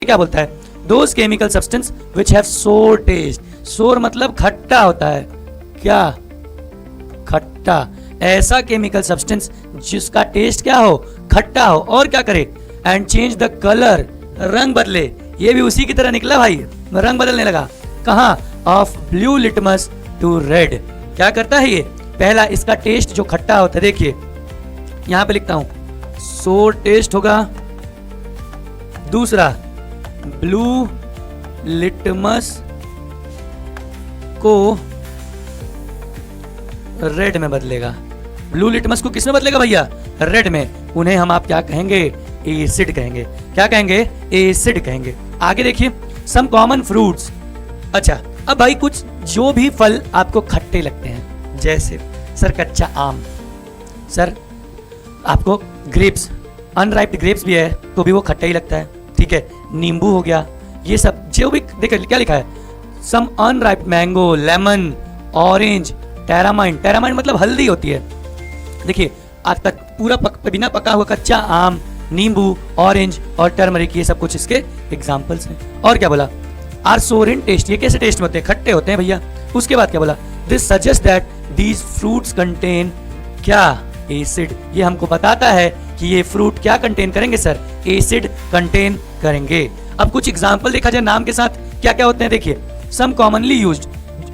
क्या बोलता है? Those chemical substance which have सोर टेस्ट। सोर मतलब खट्टा होता है, क्या? खट्टा। ऐसा केमिकल सब्सटेंस जिसका टेस्ट क्या हो? खट्टा हो, और क्या करे? एंड चेंज द कलर, रंग बदले। ये भी उसी की तरह निकला भाई, रंग बदलने लगा। कहां? Of blue litmus to red. क्या करता है ये? पहला, इसका टेस्ट जो खट्टा होता है, देखिए यहां पे लिखता हूं, सोर टेस्ट होगा। दूसरा, ब्लू लिटमस को रेड में बदलेगा। ब्लू लिटमस को किस में बदलेगा भैया? रेड में। उन्हें हम आप क्या कहेंगे? एसिड कहेंगे। क्या कहेंगे? एसिड कहेंगे। आगे देखिए, सम कॉमन फ्रूट्स। अच्छा, अब भाई कुछ जो भी फल आपको खट्टे लगते हैं, जैसे सर कच्चा आम, सर आपको ग्रेप्स, अनराइप्ड ग्रेप्स भी है तो भी वो खट्टा ही लगता है, ठीक है। नींबू हो गया, ये सब जो भी देखिए क्या लिखा है, सम अनराइप्ड मैंगो, लेमन, ऑरेंज, टेरामाइन। टेरामाइन मतलब हल्दी होती है। देखिए आज तक पूरा बिना पका हुआ कच्चा आम, नींबू, ऑरेंज और टर्मरिक, ये सब कुछ इसके एग्जांपल्स हैं। और क्या बोला? आर सोर इन टेस्ट। ये कैसे टेस्ट में होते हैं? खट्टे होते हैं भैया। उसके बाद क्या बोला? This suggest that these fruits contain क्या? एसिड। ये हमको बताता है कि ये फ्रूट क्या कंटेन करेंगे सर? एसिड कंटेन करेंगे। अब कुछ एग्जांपल देखा जाए नाम के साथ, क्या क्या होते हैं देखिए। सम कॉमनली यूज्ड,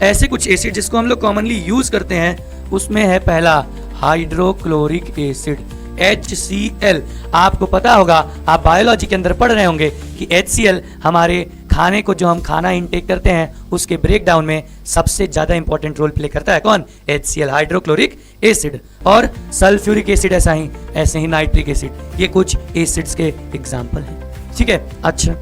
ऐसे कुछ एसिड जिसको हम लोग कॉमनली यूज करते हैं, उसमें है पहला हाइड्रोक्लोरिक एसिड, HCl। आपको पता होगा, आप बायोलॉजी के अंदर पढ़ रहे होंगे कि HCl हमारे खाने को, जो हम खाना इनटेक करते हैं उसके ब्रेकडाउन में सबसे ज्यादा इंपॉर्टेंट रोल प्ले करता है। कौन? HCl, hydrochloric acid. और सल्फ्यूरिक एसिड ऐसे ही नाइट्रिक एसिड। ये कुछ एसिड्स के एग्जाम्पल हैं, ठीक है। अच्छा,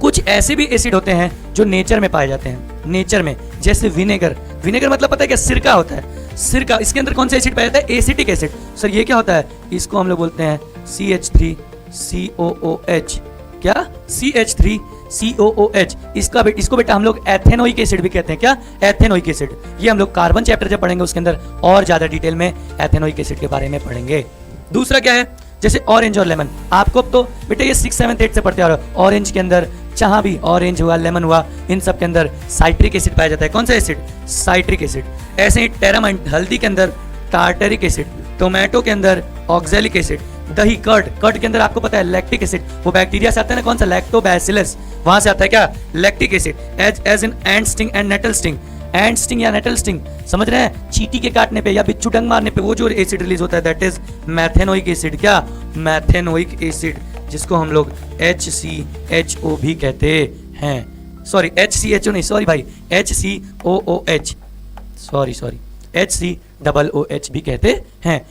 कुछ ऐसे भी एसिड होते हैं जो नेचर में पाए जाते हैं, नेचर में, जैसे विनेगर। विनेगर मतलब पता है क्या? सिरका होता है। सिरका, इसके अंदर कौन सा एसिड पाया जाता है? Acetic acid. सर ये क्या होता है? इसको हम लोग बोलते हैं CH3COOH। क्या? CH3COOH। इसको बेटा हम लोग एथेनोइक एसिड भी कहते हैं। क्या? Ethanoic acid. ये हम लोग कार्बन चैप्टर जब पढ़ेंगे उसके अंदर और ज्यादा डिटेल में एथेनोइक एसिड के बारे में पढ़ेंगे। दूसरा क्या है? जैसे ऑरेंज और लेमन। आपको अब तो बेटा ये 6, 7, 8 से पढ़ते आ रहे हो। ऑरेंज के अंदर जहां भी ऑरेंज हुआ, लेमन हुआ, इन सब के अंदर साइट्रिक एसिड पाया जाता है। कौन सा एसिड? Citric acid. ऐसे ही टेरामाइन, हल्दी के अंदर टार्टरिक एसिड, टोमेटो के अंदर ऑक्सैलिक एसिड, दही, कर्ड के अंदर आपको पता है लैक्टिक एसिड। वो बैक्टीरिया से आता है ना, कौन सा? लैक्टोबैसिलस, वहां से आता है क्या? Lactic acid. As in ant sting and nettle sting. Ant sting या नेटल स्टिंग, समझ रहे हैं? चींटी के काटने पे या बिच्छू डंग मारने पे वो जो एसिड रिलीज होता है, दैट इज मैथेनोइक एसिड। क्या? मैथेनोइक एसिड, जिसको हम लोग HCHO भी कहते हैं। सॉरी, HCHO नहीं, सॉरी भाई, HCOOH, सॉरी HCOOH भी कहते हैं।